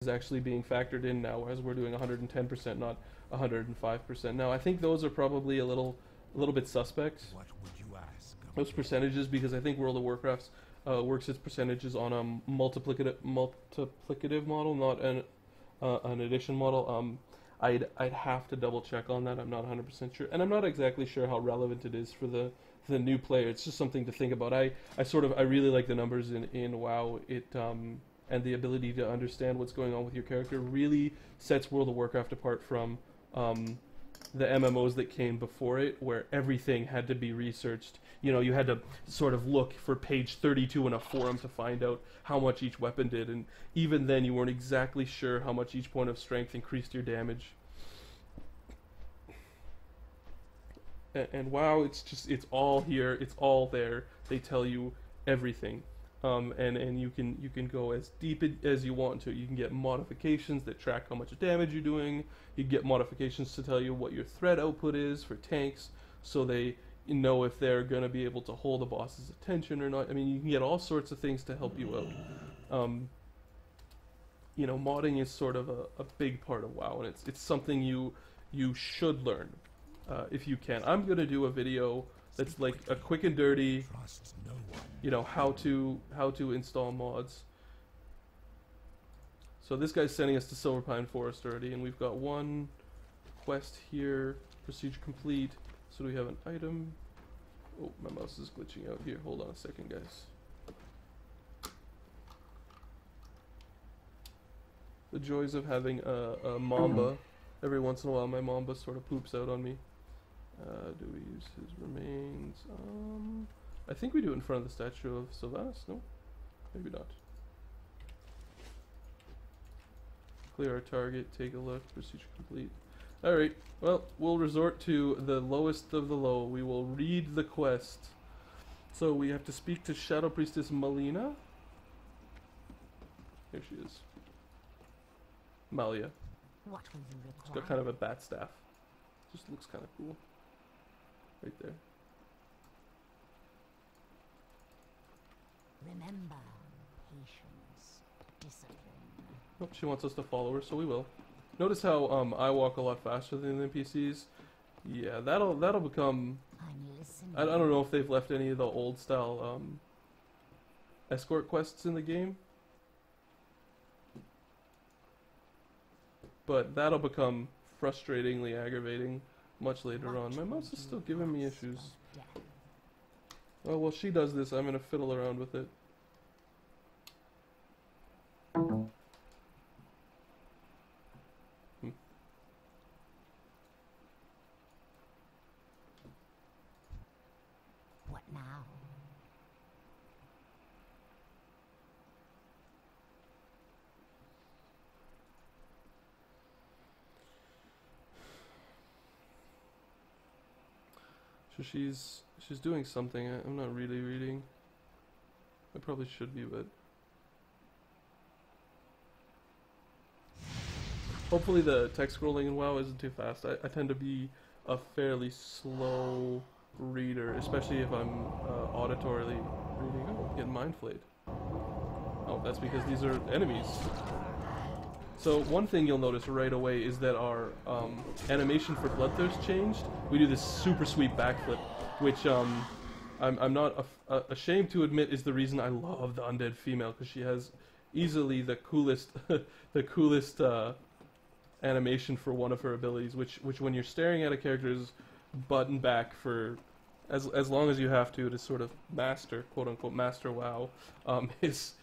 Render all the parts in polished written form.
is actually being factored in now, as we're doing 110%, not 105%. Now, I think those are probably a little bit suspect. What would you ask? Those percentages, because I think World of Warcraft works its percentages on a multiplicative model, not an addition model. I'd have to double check on that. I'm not 100% sure, and I'm not exactly sure how relevant it is for the new player. It's just something to think about. I really like the numbers in WoW. And the ability to understand what's going on with your character really sets World of Warcraft apart from the MMOs that came before it, where everything had to be researched. You know, you had to sort of look for page 32 in a forum to find out how much each weapon did, and even then you weren't exactly sure how much each point of strength increased your damage. And WoW, it's all here, it's all there. They tell you everything. And you can go as deep as you want to. You can get modifications that track how much damage you're doing. You can get modifications to tell you what your threat output is for tanks, so they know if they're going to be able to hold a boss's attention or not. I mean, you can get all sorts of things to help you out. You know, modding is sort of a big part of WoW, and it's something you should learn if you can. I'm going to do a video that's like a quick and dirty, you know, how to install mods. So this guy's sending us to Silverpine Forest already, and we've got one quest here, procedure complete. So do we have an item? Oh, my mouse is glitching out here. Hold on a second, guys. The joys of having a Mamba. Every once in a while my Mamba sort of poops out on me. Do we use his remains? I think we do it in front of the statue of Sylvanas. No? Maybe not. Clear our target, take a look, procedure complete. Alright, well, we'll resort to the lowest of the low. We will read the quest. So we have to speak to Shadow Priestess Malina. Here she is. Malia. What will you require? She's got kind of a bat staff. Just looks kind of cool. Right there. Remember, patience, discipline. Oh, she wants us to follow her, so we will. Notice how I walk a lot faster than the NPCs. Yeah, that'll become. I'm listening. I don't know if they've left any of the old style escort quests in the game, but that'll become frustratingly aggravating much later on. My mouse is still giving me issues. Oh, well, she does this. I'm gonna fiddle around with it. What now? So she's doing something. I'm not really reading. I probably should be, but hopefully the text scrolling in WoW isn't too fast. I tend to be a fairly slow reader, especially if I'm auditorily reading. Oh, getting mind flayed. Oh, that's because these are enemies. So one thing you'll notice right away is that our animation for Bloodthirst changed. We do this super sweet backflip, which I'm not ashamed to admit is the reason I love the undead female, because she has easily the coolest the coolest animation for one of her abilities, which when you're staring at a character is button back for as long as you have to sort of master, quote unquote, master WoW, is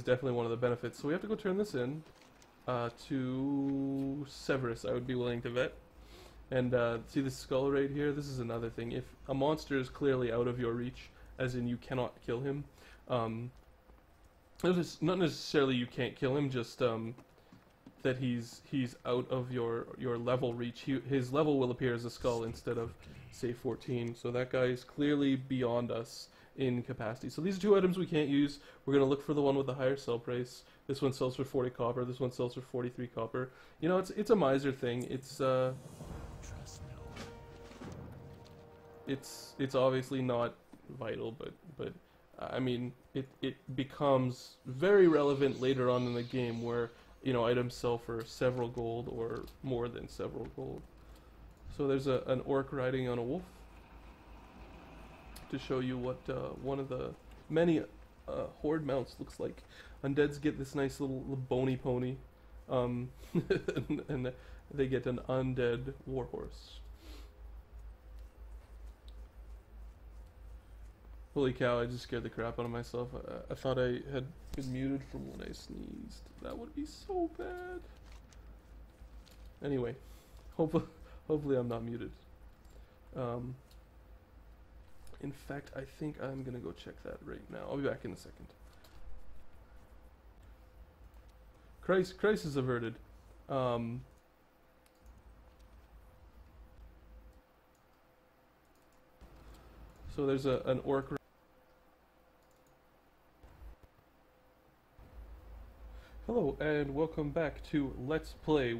definitely one of the benefits. So we have to go turn this in to Severus. I would be willing to vet. And see this skull right here? This is another thing. If a monster is clearly out of your reach, as in you cannot kill him, not necessarily you can't kill him, just that he's out of your level reach. His level will appear as a skull instead of, say, 14. So that guy is clearly beyond us in capacity. So these are two items we can't use. We're going to look for the one with the higher sell price. This one sells for 40 copper. This one sells for 43 copper. You know, it's a miser thing. It's obviously not vital, but I mean, it becomes very relevant later on in the game where, you know, items sell for several gold or more than several gold. So there's an orc riding on a wolf to show you what one of the many horde mounts looks like. Undeads get this nice little bony pony, and they get an undead warhorse. Holy cow, I just scared the crap out of myself. I thought I had been muted from when I sneezed. That would be so bad. Anyway, hopefully I'm not muted. In fact, I think I'm gonna go check that right now. I'll be back in a second. Crisis averted. So there's an orc. Hello and welcome back to Let's Play.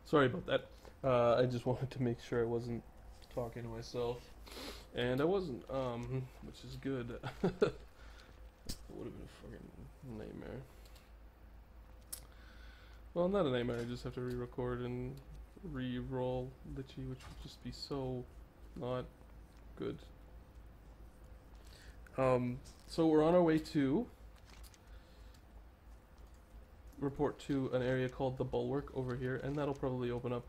Sorry about that. I just wanted to make sure I wasn't talking to myself. And I wasn't, which is good. It would have been a fucking nightmare. Well, not a nightmare, I just have to re-record and re-roll Litchi, which would just be so not good. So we're on our way to report to an area called the Bulwark over here, and that'll probably open up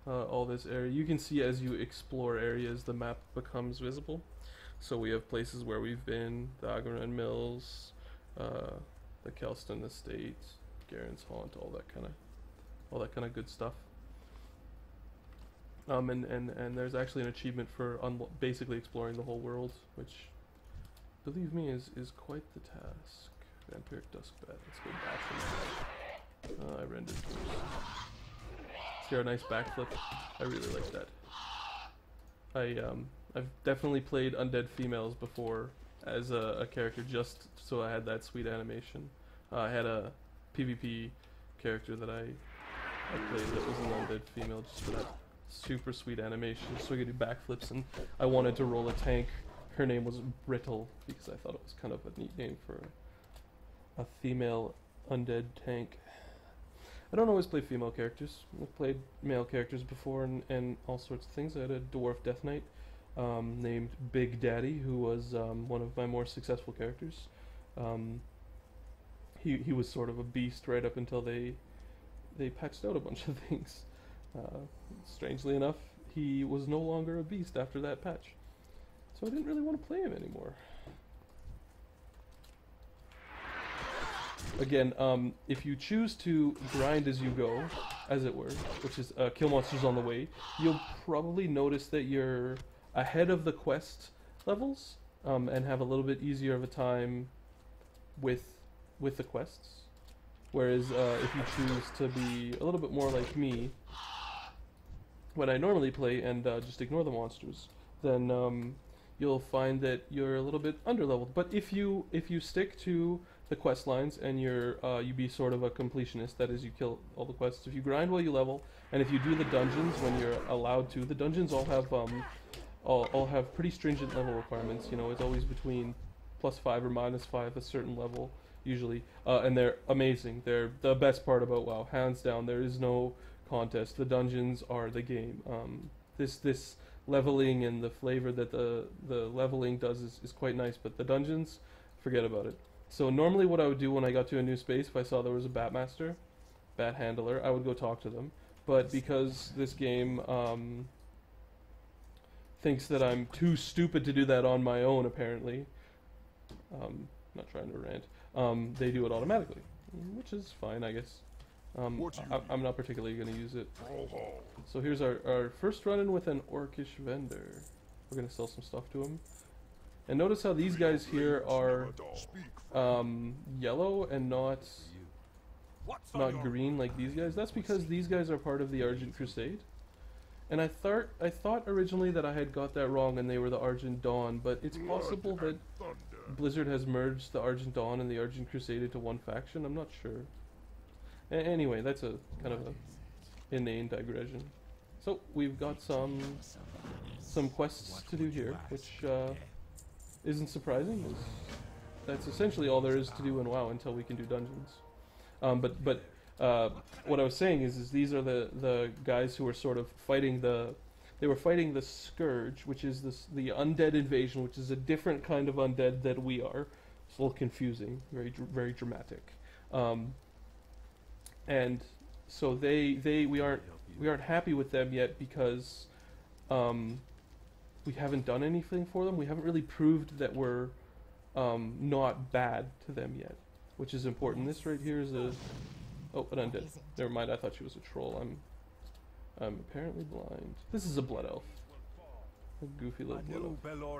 all this area. You can see as you explore areas, the map becomes visible. So we have places where we've been, the Agaran Mills, the Kelston Estate, Garen's Haunt, all that kind of good stuff. And there's actually an achievement for basically exploring the whole world, which, believe me, is quite the task. Vampiric Duskbat. Let's go back from that. I rendered. See our nice backflip? I really like that. I've definitely played undead females before as a character just so I had that sweet animation. I had a PvP character that I played that was an undead female just for that super sweet animation. So I could do backflips, and I wanted to roll a tank. Her name was Brittle because I thought it was kind of a neat name for a female undead tank. I don't always play female characters. I've played male characters before and all sorts of things. I had a dwarf death knight named Big Daddy, who was one of my more successful characters. He was sort of a beast right up until they patched out a bunch of things. Strangely enough, he was no longer a beast after that patch. So I didn't really want to play him anymore. Again, if you choose to grind as you go, as it were, which is kill monsters on the way, you'll probably notice that you're ahead of the quest levels, and have a little bit easier of a time with the quests. Whereas if you choose to be a little bit more like me, when I normally play and just ignore the monsters, then you'll find that you're a little bit underleveled. But if you stick to the quest lines and you be sort of a completionist, that is, you kill all the quests. If you grind while you level, and if you do the dungeons when you're allowed to, the dungeons all have pretty stringent level requirements. You know, it's always between +5 or -5 a certain level usually, and they're amazing. They're the best part about WoW, hands down. There is no contest. The dungeons are the game. This leveling and the flavor that the leveling does is quite nice, but the dungeons, forget about it. So normally what I would do when I got to a new space, if I saw there was a Batmaster, Bat Handler, I would go talk to them. But because this game thinks that I'm too stupid to do that on my own, apparently, not trying to rant, they do it automatically, which is fine, I guess. I'm not particularly going to use it. So here's our first run-in with an orcish vendor. We're going to sell some stuff to him. And notice how these guys here are yellow and not green like these guys. That's because these guys are part of the Argent Crusade. And I thought originally that I had got that wrong and they were the Argent Dawn, but it's possible that Blizzard has merged the Argent Dawn and the Argent Crusade into one faction. I'm not sure. Anyway, that's a kind of a inane digression. So we've got some quests to do here, which isn't surprising. That's essentially all there is to do in WoW until we can do dungeons. But what I was saying is these are the guys who are sort of fighting they were fighting the Scourge, which is the undead invasion, which is a different kind of undead that we are. It's a little confusing, very dramatic. And so we aren't happy with them yet because we haven't done anything for them. We haven't really proved that we're not bad to them yet, which is important. This right here is an undead. Never mind, I thought she was a troll. I'm apparently blind. This is a blood elf. A goofy little blood elf.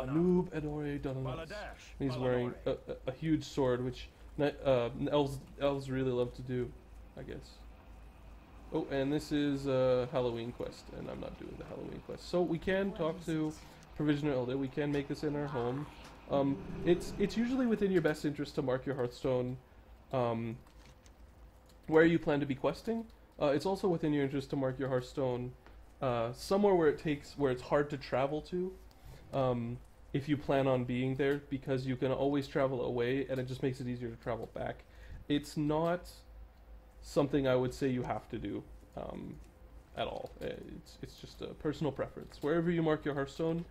Anub Edore Dalanas. He's wearing a huge sword, which elves really love to do, I guess. Oh, and this is a Halloween quest, and I'm not doing the Halloween quest. So we can talk to Provisioner Elder. We can make this in our home. It's usually within your best interest to mark your Hearthstone where you plan to be questing. It's also within your interest to mark your Hearthstone somewhere where it's hard to travel to, if you plan on being there, because you can always travel away, and it just makes it easier to travel back. It's not something I would say you have to do at all. It's just a personal preference. Wherever you mark your Hearthstone,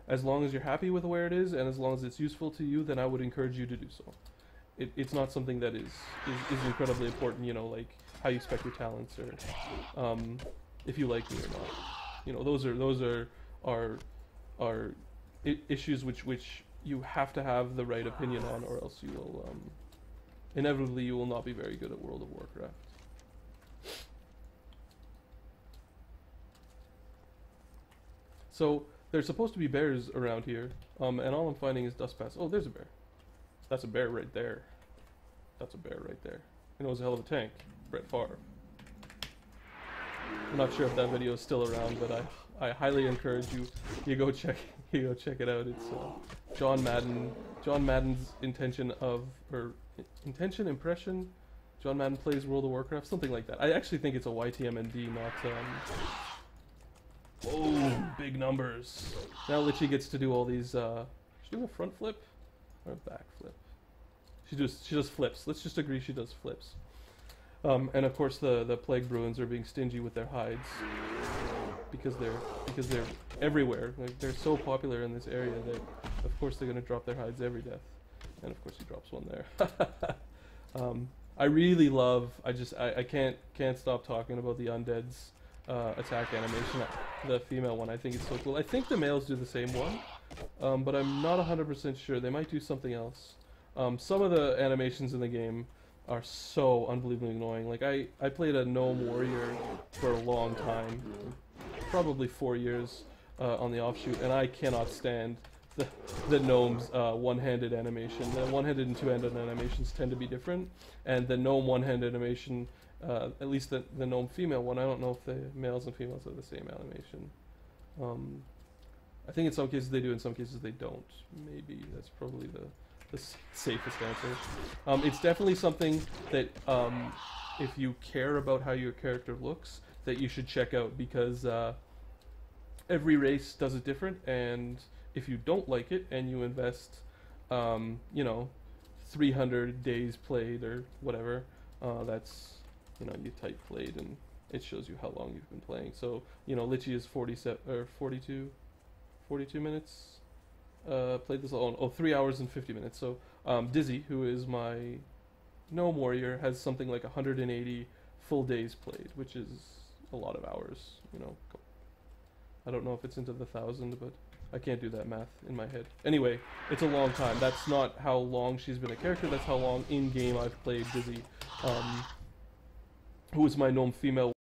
as long as you're happy with where it is, and as long as it's useful to you, then I would encourage you to do so. It's not something that is incredibly important, you know, like how you spec your talents, or if you like me or not. You know, those are issues which you have to have the right opinion on, or else you will inevitably you will not be very good at World of Warcraft. So there's supposed to be bears around here, and all I'm finding is dust paths. Oh, there's a bear. That's a bear right there. That's a bear right there. You know, it was a hell of a tank, Brett Favre. I'm not sure if that video is still around, but I highly encourage you go check it out. It's John Madden's impression. John Madden plays World of Warcraft, something like that. I actually think it's a YTMND, not oh, big numbers. Now Lichy gets to do all these. She's doing a front flip or a back flip. She does flips. Let's just agree she does flips. And of course the Plague Bruins are being stingy with their hides because they're everywhere. Like, they're so popular in this area that of course they're gonna drop their hides every death. And of course he drops one there. I really love. I can't stop talking about the undead's attack animation. The female one, I think it's so cool. I think the males do the same one, but I'm not 100% sure. They might do something else. Some of the animations in the game are so unbelievably annoying. Like I played a gnome warrior for a long time, probably 4 years on the offshoot, and I cannot stand the gnome's one-handed animation. The one-handed and two-handed animations tend to be different, and the gnome one-handed animation, at least the gnome female one, I don't know if the males and females have the same animation. I think in some cases they do, in some cases they don't. Maybe that's probably the safest answer. It's definitely something that if you care about how your character looks, that you should check out, because every race does it different, and if you don't like it and you invest 300 days played or whatever, that's, you type played and it shows you how long you've been playing. So Lichy is 42 minutes. Played this alone. 3 hours and 50 minutes. So Dizzy, who is my gnome warrior, has something like 180 full days played, which is a lot of hours. I don't know if it's into the 1,000, but I can't do that math in my head. Anyway, it's a long time. That's not how long she's been a character. That's how long in game I've played Dizzy, who is my gnome female